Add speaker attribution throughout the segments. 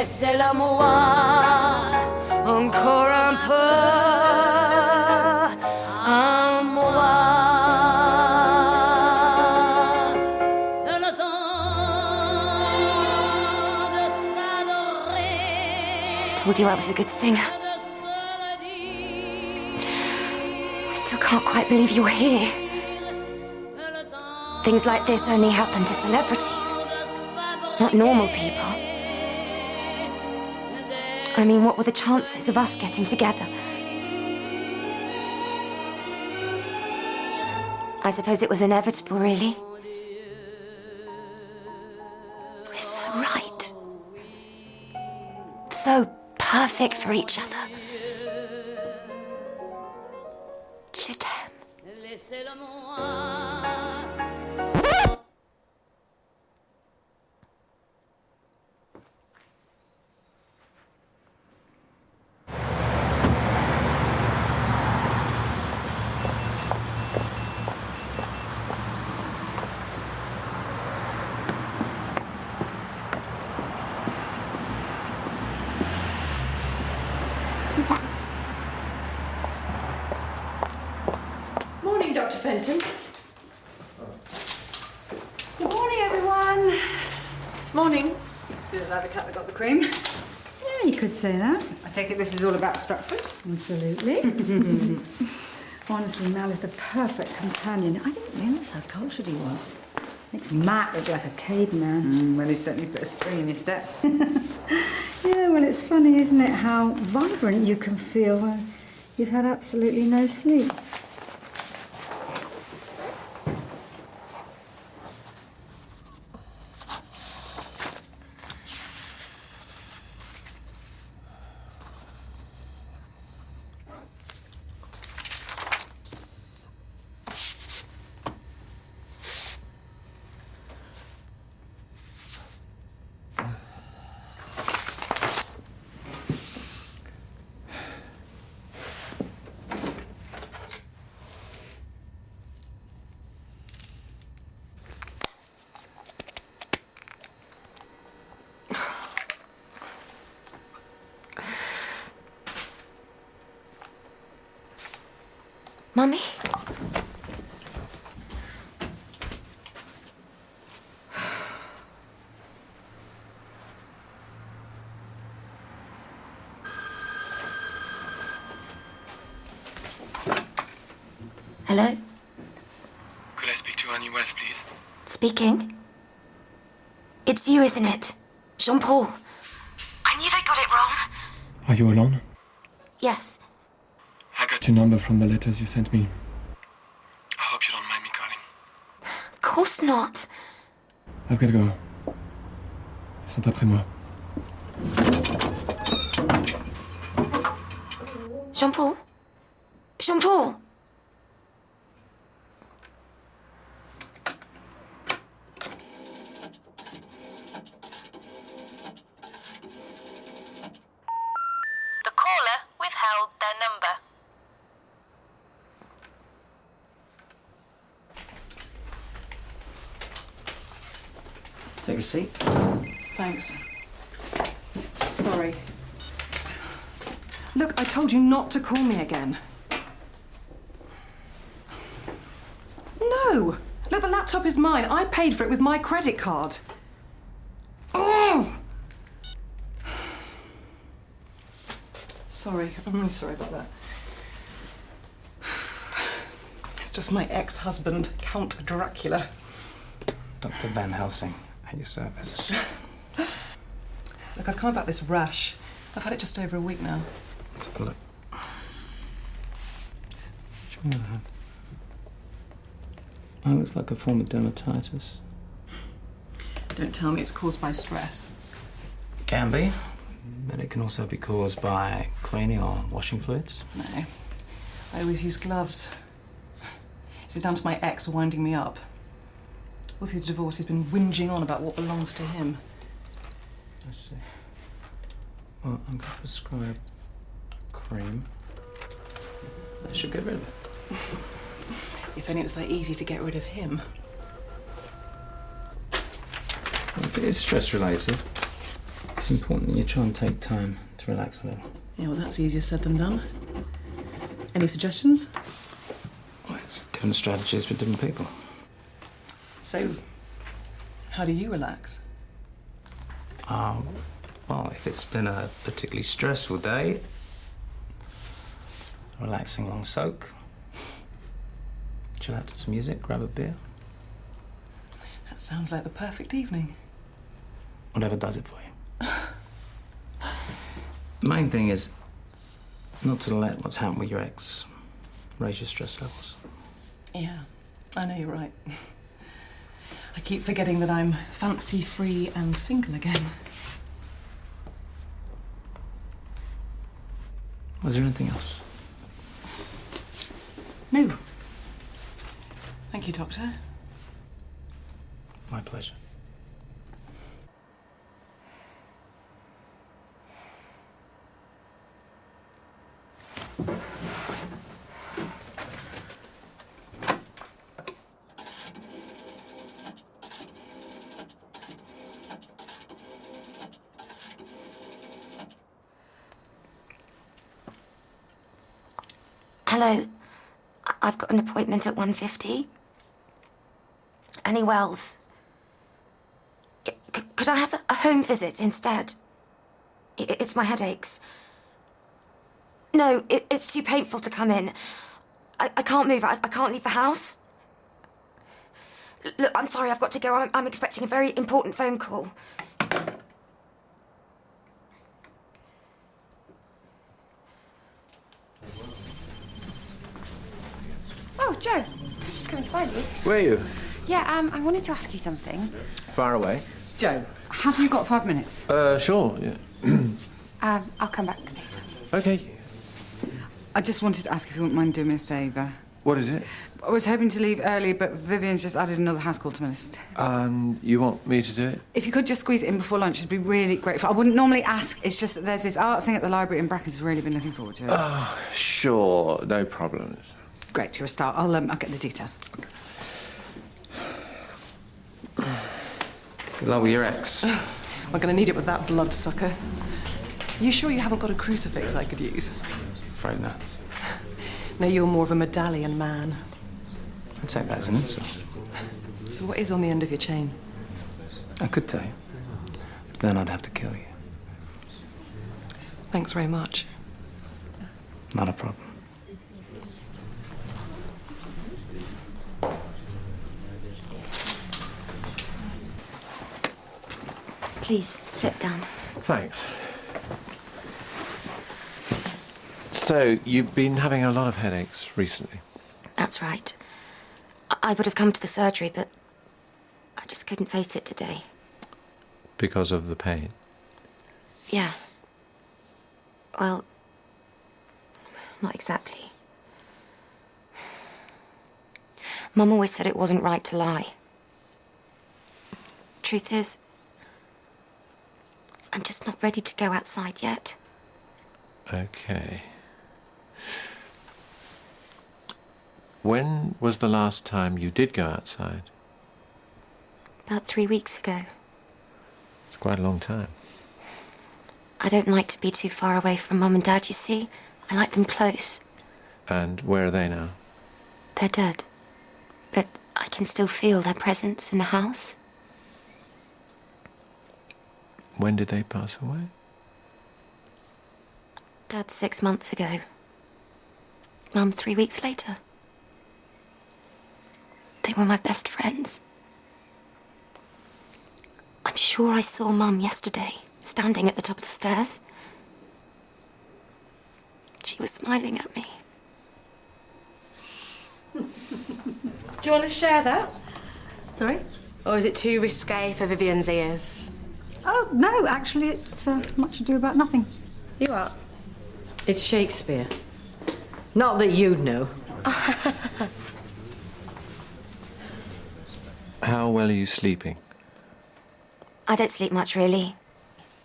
Speaker 1: Laissez-la moi encore un peu à moi. Le temps de s'adorer. Told you I was a good singer. I still can't quite believe you're here. Things like this only happen to celebrities, not normal people. I mean, what were the chances of us getting together? I suppose it was inevitable, really. We're so right. So perfect for each other. Je t'aime.
Speaker 2: Morning, Dr. Fenton. Good morning, everyone.
Speaker 3: Morning. Feels like the cat that got the cream.
Speaker 2: Yeah, you could say that.
Speaker 3: I take it this is all about Stratford?
Speaker 2: Absolutely. Honestly, Mal is the perfect companion. I didn't realise how cultured he was. Makes Matt look like a caveman.
Speaker 3: Well, he certainly put a spring in his step.
Speaker 2: Yeah, well, it's funny, isn't it, how vibrant you can feel when you've had absolutely no sleep.
Speaker 1: Mummy? Hello?
Speaker 4: Could I speak to Annie Wells, please?
Speaker 1: Speaking? It's you, isn't it? Jean-Paul. I knew they got it wrong.
Speaker 4: Are you alone?
Speaker 1: Yes.
Speaker 4: I got your number from the letters you sent me. I hope you don't mind me calling.
Speaker 1: Of course not.
Speaker 4: I've got to go. Ils sont après moi.
Speaker 1: Jean-Paul? Jean-Paul?
Speaker 5: The caller withheld their number.
Speaker 6: Take a seat.
Speaker 3: Thanks. Sorry. Look, I told you not to call me again. No! Look, the laptop is mine. I paid for it with my credit card. Oh! Sorry, I'm really sorry about that. It's just my ex-husband, Count Dracula.
Speaker 6: Dr. Van Helsing, at your service.
Speaker 3: Look, I've come about this rash. I've had it just over a week now.
Speaker 6: Let's have a look. What's wrong with that? Oh, it looks like a form of dermatitis.
Speaker 3: Don't tell me it's caused by stress.
Speaker 6: Can be, but it can also be caused by cleaning or washing fluids.
Speaker 3: No. I always use gloves. This is down to my ex winding me up. All through the divorce, he's been whinging on about what belongs to him.
Speaker 6: I see. Well, I'm going to prescribe a cream. That should get rid of it.
Speaker 3: If only it was so easy to get rid of him.
Speaker 6: Well, if it is stress-related, It's important that you try and take time to relax a little.
Speaker 3: Yeah, well, that's easier said than done. Any suggestions?
Speaker 6: Well, it's different strategies for different people.
Speaker 3: So, how do you relax?
Speaker 6: Well, if it's been a particularly stressful day, relaxing long soak, chill out to some music, grab a beer.
Speaker 3: That sounds like the perfect evening.
Speaker 6: Whatever does it for you. The main thing is not to let what's happened with your ex raise your stress levels.
Speaker 3: Yeah, I know you're right. I keep forgetting that I'm fancy-free and single again.
Speaker 6: Was there anything else?
Speaker 3: No. Thank you, Doctor.
Speaker 6: My pleasure.
Speaker 1: Hello. I've got an appointment at 1:50. Annie Wells. Could I have a home visit instead? It's my headaches. No, it's too painful to come in. I can't move. I can't leave the house. Look, I'm sorry, I've got to go. I'm expecting a very important phone call.
Speaker 7: Oh, Joe, I was just coming to find you.
Speaker 8: Where are you?
Speaker 7: Yeah, I wanted to ask you something.
Speaker 8: Far away.
Speaker 2: Joe, have you got 5 minutes?
Speaker 8: Sure. Yeah.
Speaker 7: I'll come back later.
Speaker 8: Okay.
Speaker 2: I just wanted to ask if you wouldn't mind doing me a favour.
Speaker 8: What is it?
Speaker 2: I was hoping to leave early, but Vivian's just added another house call to my list.
Speaker 8: You want me to do it?
Speaker 2: If you could just squeeze it in before lunch, it'd be really grateful. I wouldn't normally ask. It's just that there's this art thing at the library and Bracken's really been looking forward to it.
Speaker 8: Oh, sure. No problems.
Speaker 2: Great, you're a star. I'll get the details.
Speaker 6: Good luck with your ex.
Speaker 3: We're going to need it with that bloodsucker. You sure you haven't got a crucifix I could use?
Speaker 6: Afraid not.
Speaker 3: No, you're more of a medallion man.
Speaker 6: I'd take that as an insult.
Speaker 3: So what is on the end of your chain?
Speaker 6: I could tell you, but then I'd have to kill you.
Speaker 3: Thanks very much.
Speaker 6: Not a problem.
Speaker 1: Please, sit down.
Speaker 8: Thanks. So, you've been having a lot of headaches recently?
Speaker 1: That's right. I would have come to the surgery, but I just couldn't face it today.
Speaker 8: Because of the pain?
Speaker 1: Yeah. Well, not exactly. Mum always said it wasn't right to lie. Truth is, I'm just not ready to go outside yet.
Speaker 8: Okay. When was the last time you did go outside?
Speaker 1: About 3 weeks ago.
Speaker 8: It's quite a long time.
Speaker 1: I don't like to be too far away from Mum and Dad, you see. I like them close.
Speaker 8: And where are they now?
Speaker 1: They're dead. But I can still feel their presence in the house.
Speaker 8: When did they pass away?
Speaker 1: Dad 6 months ago. Mum 3 weeks later. They were my best friends. I'm sure I saw Mum yesterday, standing at the top of the stairs. She was smiling at me.
Speaker 5: Do you want to share that?
Speaker 2: Sorry?
Speaker 5: Or is it too risque for Vivian's ears?
Speaker 2: Oh, no, actually, it's much ado about nothing.
Speaker 5: You are.
Speaker 9: It's Shakespeare. Not that you'd know.
Speaker 8: How well are you sleeping?
Speaker 1: I don't sleep much, really.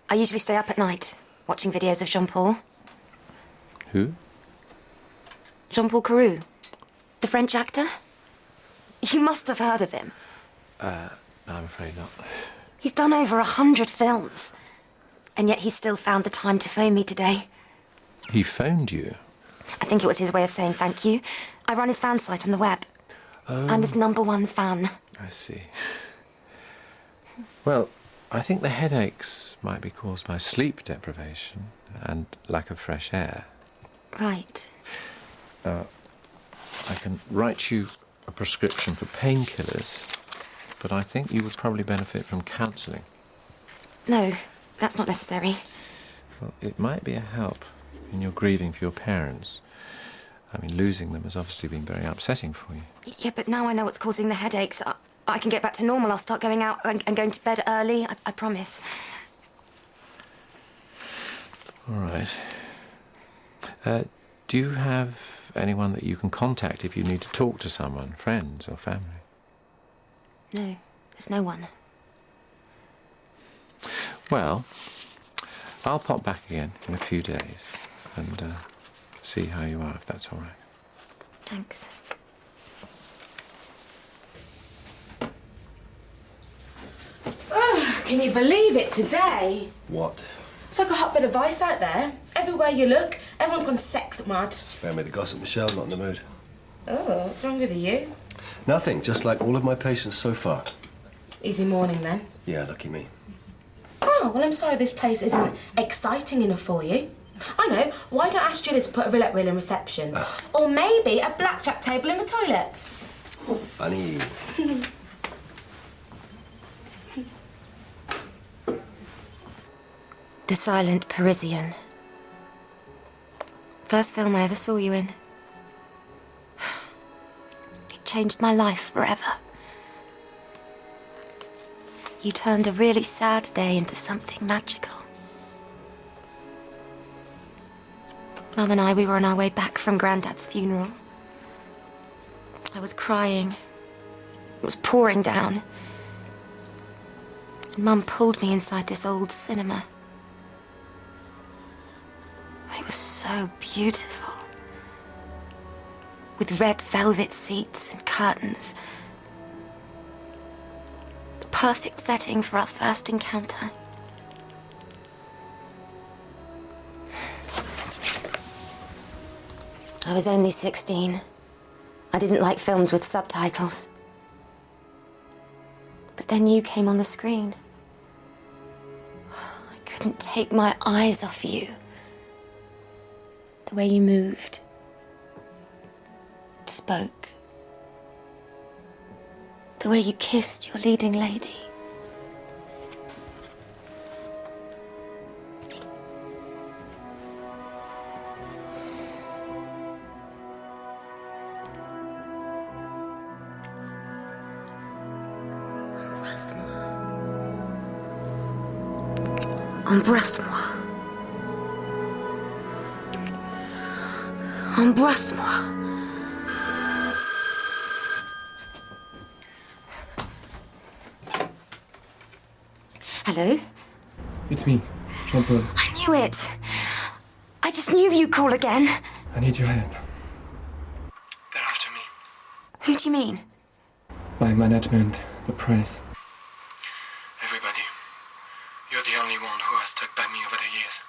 Speaker 1: I usually stay up at night, watching videos of Jean-Paul.
Speaker 8: Who?
Speaker 1: Jean-Paul Carew, the French actor. You must have heard of him.
Speaker 8: No, I'm afraid not.
Speaker 1: He's done over 100 films. And yet he still found the time to phone me today.
Speaker 8: He phoned you?
Speaker 1: I think it was his way of saying thank you. I run his fan site on the web. I'm his #1 fan.
Speaker 8: I see. Well, I think the headaches might be caused by sleep deprivation and lack of fresh air.
Speaker 1: Right.
Speaker 8: I can write you a prescription for painkillers, but I think you would probably benefit from counselling.
Speaker 1: No, that's not necessary.
Speaker 8: Well, it might be a help in your grieving for your parents. I mean, losing them has obviously been very upsetting for you.
Speaker 1: Yeah, but now I know what's causing the headaches. I can get back to normal. I'll start going out and going to bed early. I promise.
Speaker 8: All right. Do you have anyone that you can contact if you need to talk to someone, friends or family?
Speaker 1: No, there's no one.
Speaker 8: Well, I'll pop back again in a few days and see how you are, if that's all right.
Speaker 1: Thanks.
Speaker 5: Oh, can you believe it today?
Speaker 10: What?
Speaker 5: It's like a hotbed of vice out there. Everywhere you look, everyone's gone sex mad.
Speaker 10: Spare me the gossip, Michelle. Not in the mood.
Speaker 5: Oh, what's wrong with you?
Speaker 10: Nothing. Just like all of my patients so far.
Speaker 5: Easy morning then.
Speaker 10: Yeah, lucky me.
Speaker 5: Oh, well, I'm sorry this place isn't exciting enough for you. I know. Why don't I ask Julie to put a roulette wheel in reception? Or maybe a blackjack table in the toilets?
Speaker 10: Honey.
Speaker 1: The Silent Parisian. First film I ever saw you in. It changed my life forever. You turned a really sad day into something magical. Mum and I, we were on our way back from Grandad's funeral. I was crying. It was pouring down. And Mum pulled me inside this old cinema. It was so beautiful. With red velvet seats and curtains. The perfect setting for our first encounter. I was only 16. I didn't like films with subtitles. But then you came on the screen. I couldn't take my eyes off you. The way you moved, spoke, the way you kissed your leading lady. Embrasse-moi. Embrasse-moi. Hello?
Speaker 4: It's me, Jean-Paul.
Speaker 1: I knew it. I just knew you'd call again.
Speaker 4: I need your help.
Speaker 11: They're after me.
Speaker 1: Who do you mean?
Speaker 4: My management, the press.
Speaker 11: Everybody. You're the only one who has stuck by me over the years.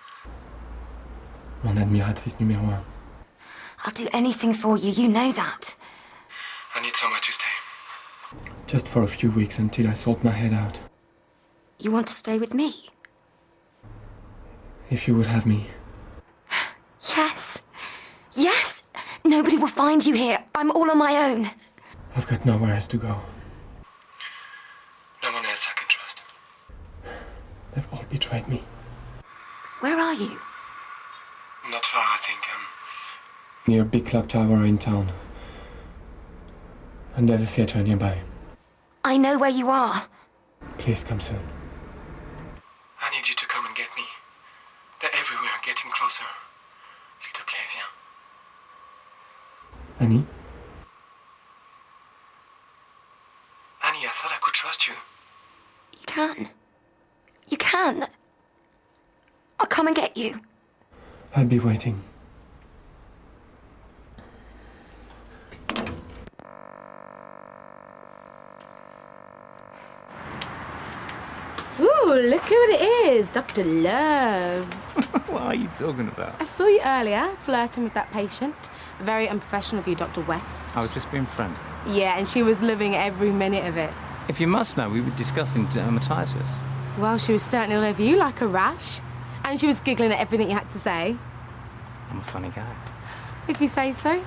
Speaker 4: Mon admiratrice numéro 1.
Speaker 1: I'll do anything for you, you know that.
Speaker 11: I need somewhere to stay.
Speaker 4: Just for a few weeks until I sort my head out.
Speaker 1: You want to stay with me?
Speaker 4: If you would have me.
Speaker 1: Yes. Yes! Nobody will find you here. I'm all on my own.
Speaker 4: I've got nowhere else to go.
Speaker 11: No one else I can trust.
Speaker 4: They've all betrayed me.
Speaker 1: Where are you?
Speaker 11: Not far, I think.
Speaker 4: Near a big clock tower in town. And there's a theatre nearby.
Speaker 1: I know where you are.
Speaker 4: Please come soon.
Speaker 11: I need you to come and get me. They're everywhere, getting closer. S'il te plaît, viens.
Speaker 4: Annie?
Speaker 11: Annie, I thought I could trust you.
Speaker 1: You can. You can. I'll come and get you.
Speaker 4: I'll be waiting.
Speaker 5: Ooh, look who it is, Dr. Love.
Speaker 6: What are you talking about?
Speaker 5: I saw you earlier, flirting with that patient. Very unprofessional of you, Dr. West.
Speaker 6: I was just being friendly.
Speaker 5: Yeah, and she was loving every minute of it.
Speaker 6: If you must know, we were discussing dermatitis.
Speaker 5: Well, she was certainly all over you like a rash. And she was giggling at everything you had to say.
Speaker 6: I'm a funny guy.
Speaker 5: If you say so.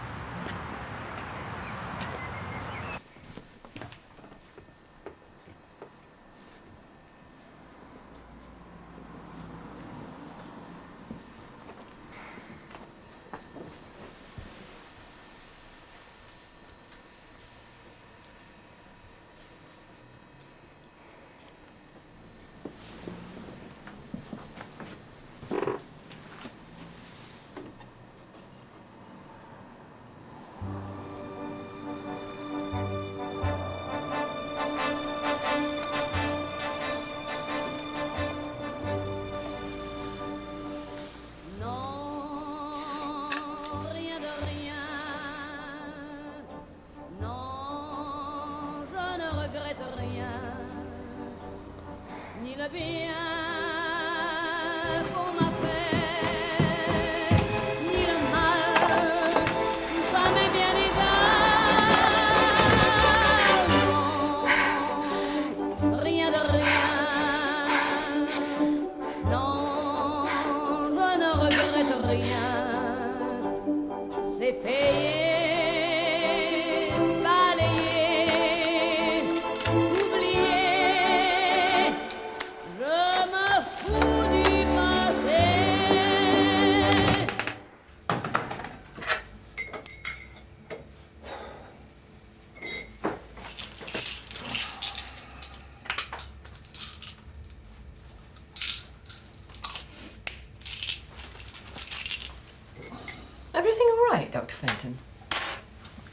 Speaker 9: Everything all right, Dr. Fenton?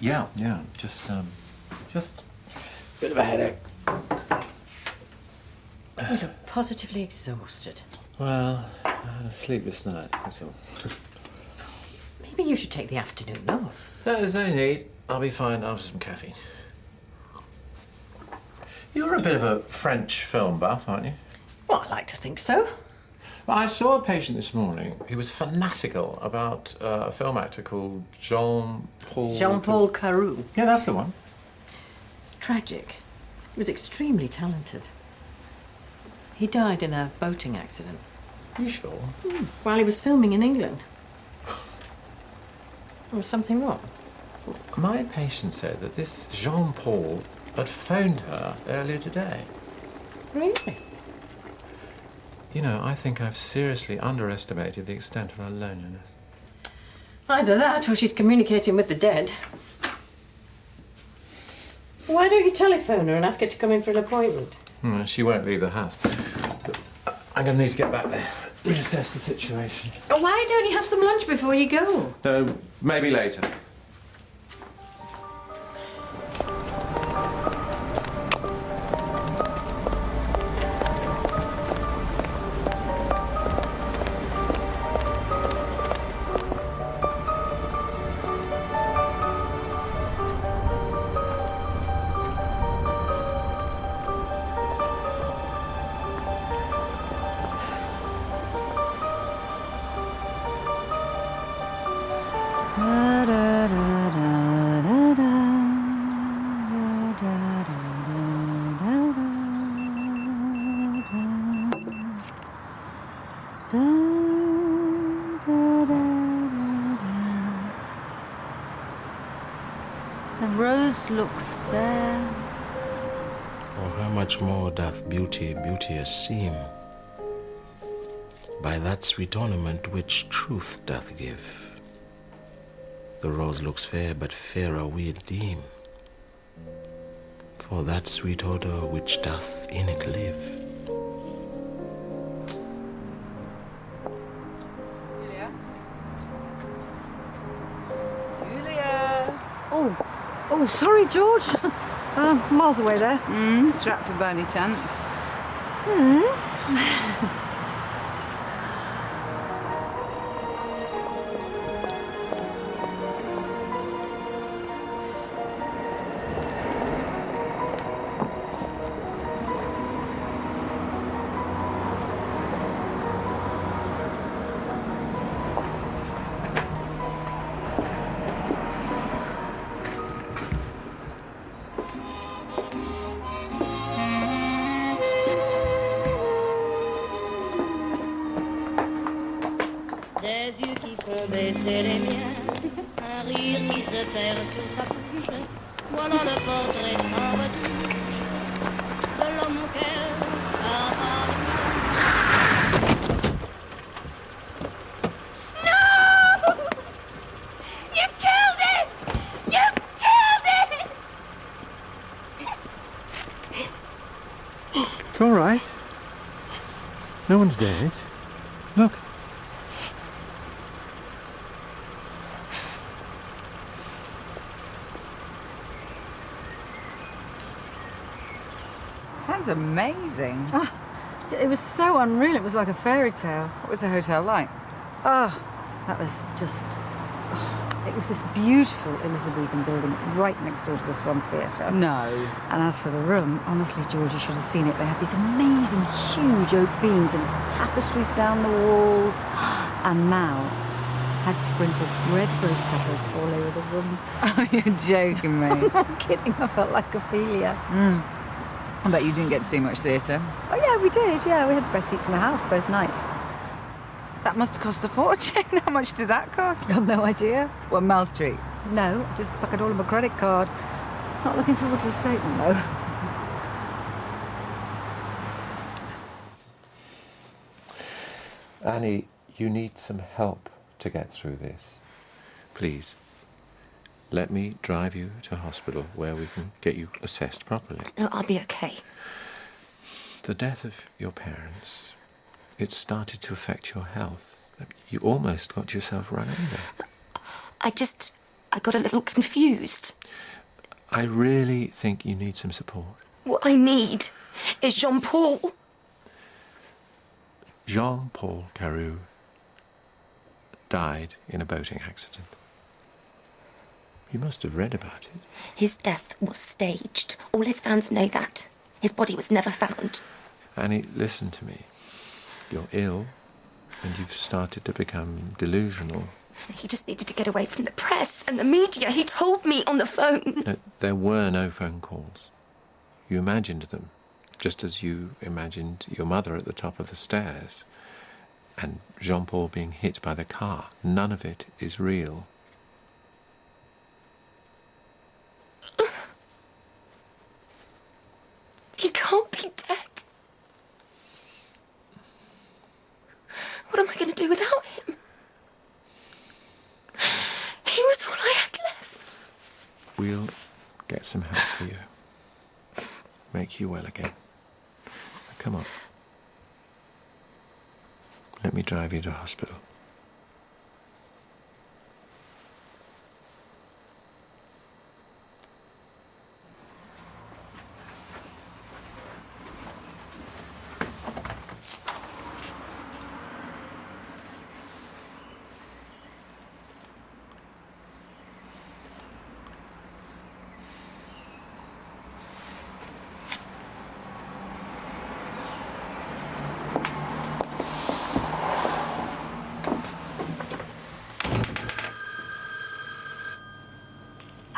Speaker 8: Yeah. Just a bit of a headache.
Speaker 9: You look positively exhausted.
Speaker 8: Well, I had a sleepless night, that's all.
Speaker 9: Maybe you should take the afternoon off.
Speaker 8: There's no need. I'll be fine after some caffeine. You're a bit of a French film buff, aren't you?
Speaker 9: Well, I like to think so.
Speaker 8: Well, I saw a patient this morning who was fanatical about a film actor called Jean-Paul...
Speaker 9: Jean-Paul Carew.
Speaker 8: Yeah, that's the one.
Speaker 9: It's tragic. He was extremely talented. He died in a boating accident.
Speaker 8: Are you sure?
Speaker 9: While he was filming in England. Was something wrong?
Speaker 8: My patient said that this Jean-Paul had phoned her earlier today.
Speaker 9: Really?
Speaker 8: You know, I think I've seriously underestimated the extent of her loneliness.
Speaker 9: Either that or she's communicating with the dead. Why don't you telephone her and ask her to come in for an appointment?
Speaker 8: She won't leave the house. But I'm going to need to get back there, reassess the situation.
Speaker 9: Why don't you have some lunch before you go?
Speaker 8: No, maybe later.
Speaker 2: The rose looks fair.
Speaker 10: Oh, how much more doth beauty beauteous seem by that sweet ornament which truth doth give. The rose looks fair, but fairer we it deem, for that sweet odor which doth in it live.
Speaker 2: Oh, sorry, George. Miles away there.
Speaker 12: Stratford by any chance?
Speaker 13: de terre sur sa couchette. Voilà le portrait sans retouche de l'homme auquel a parlé.
Speaker 14: No! You've killed it! You've killed it!
Speaker 8: It's all right. No one's dead. Look.
Speaker 12: Sounds amazing.
Speaker 2: Oh, it was so unreal. It was like a fairy tale.
Speaker 12: What was the hotel like?
Speaker 2: Oh, that was just... it was this beautiful Elizabethan building right next door to the Swan Theatre.
Speaker 12: No.
Speaker 2: And as for the room, honestly, George, you should have seen it. They had these amazing, huge oak beams and tapestries down the walls. And Mal had sprinkled red rose petals all over the room.
Speaker 12: Oh, you're joking me.
Speaker 2: I'm kidding. I felt like Ophelia.
Speaker 12: I bet you didn't get to see much theatre.
Speaker 2: Oh, yeah, we did. Yeah, we had the best seats in the house both nights.
Speaker 12: That must have cost a fortune. How much did that cost?
Speaker 2: I've no idea.
Speaker 12: What, Mel Street?
Speaker 2: No, just stuck it all on my credit card. Not looking forward to the statement, though.
Speaker 8: Annie, you need some help to get through this. Please, let me drive you to hospital where we can get you assessed properly.
Speaker 1: Oh, I'll be okay.
Speaker 8: The death of your parents, it started to affect your health. You almost got yourself run over.
Speaker 1: I got a little confused.
Speaker 8: I really think you need some support.
Speaker 1: What I need is Jean-Paul.
Speaker 8: Jean-Paul Carew died in a boating accident. You must have read about it.
Speaker 1: His death was staged. All his fans know that. His body was never found.
Speaker 8: Annie, listen to me. You're ill, and you've started to become delusional.
Speaker 1: He just needed to get away from the press and the media. He told me on the phone.
Speaker 8: No, there were no phone calls. You imagined them, just as you imagined your mother at the top of the stairs, and Jean-Paul being hit by the car. None of it is real.
Speaker 1: He can't be dead. What am I going to do without him? He was all I had left.
Speaker 8: We'll get some help for you. Make you well again. Come on. Let me drive you to hospital.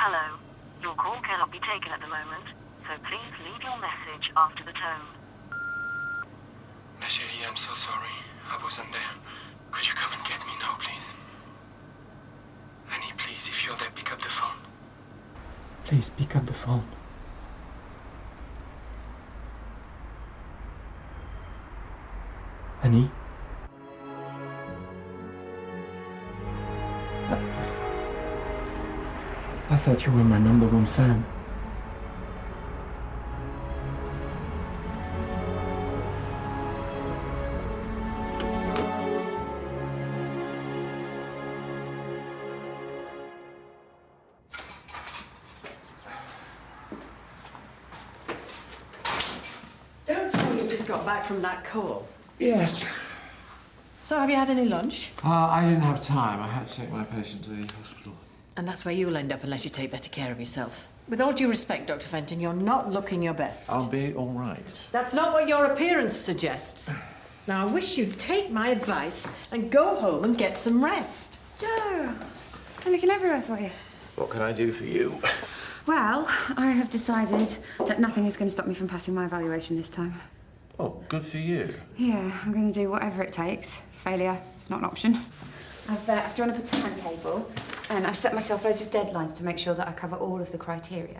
Speaker 15: Hello. Your call cannot be taken at the moment, so please leave your message after the tone.
Speaker 11: Ma chérie, I'm so sorry. I wasn't there. Could you come and get me now, please? Annie, please, if you're there, pick up the phone.
Speaker 4: Please pick up the phone. Annie? I thought you were my #1 fan.
Speaker 9: Don't tell me you just got back from that call.
Speaker 4: Yes.
Speaker 9: So have you had any lunch?
Speaker 8: I didn't have time. I had to take my patient to the hospital.
Speaker 9: And that's where you'll end up unless you take better care of yourself. With all due respect, Dr. Fenton, you're not looking your best.
Speaker 8: I'll be all right.
Speaker 9: That's not what your appearance suggests. Now, I wish you'd take my advice and go home and get some rest.
Speaker 7: Joe, I'm looking everywhere for you.
Speaker 8: What can I do for you?
Speaker 7: Well, I have decided that nothing is going to stop me from passing my evaluation this time.
Speaker 8: Oh, good for you.
Speaker 7: Yeah, I'm going to do whatever it takes. Failure, it's not an option. I've drawn up a timetable. And I've set myself loads of deadlines to make sure that I cover all of the criteria.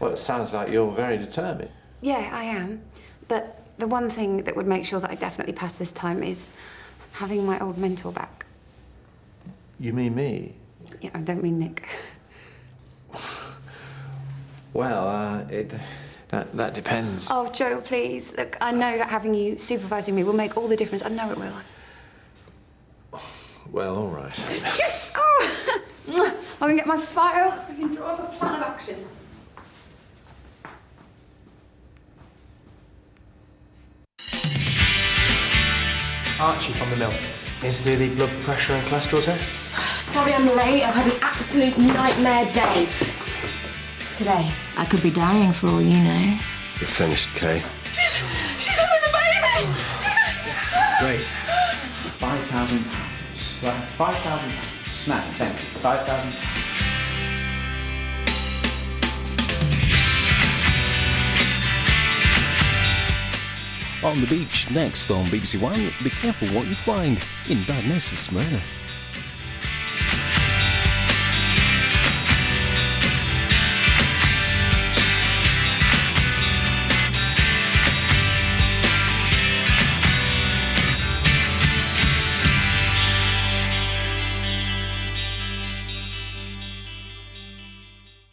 Speaker 8: Well, it sounds like you're very determined.
Speaker 7: Yeah, I am. But the one thing that would make sure that I definitely pass this time is having my old mentor back.
Speaker 8: You mean me?
Speaker 7: Yeah, I don't mean Nick.
Speaker 8: Well, that depends.
Speaker 7: Oh, Joe, please. Look, I know that having you supervising me will make all the difference. I know it will.
Speaker 8: Well, all right.
Speaker 7: Yes! Oh! I'm gonna get my file. I can draw up a plan of action.
Speaker 6: Archie from the mill. Here to do the blood pressure and cholesterol tests?
Speaker 5: Sorry I'm late. I've had an absolute nightmare day today.
Speaker 1: I could be dying for all you know.
Speaker 10: We're finished, Kay.
Speaker 14: She's having the baby!
Speaker 16: Great. £5,000. Do I have £5,000? No, thank you. £5,000.
Speaker 17: On the beach, next on BBC1, be careful what you find in Diagnosis Smyrna.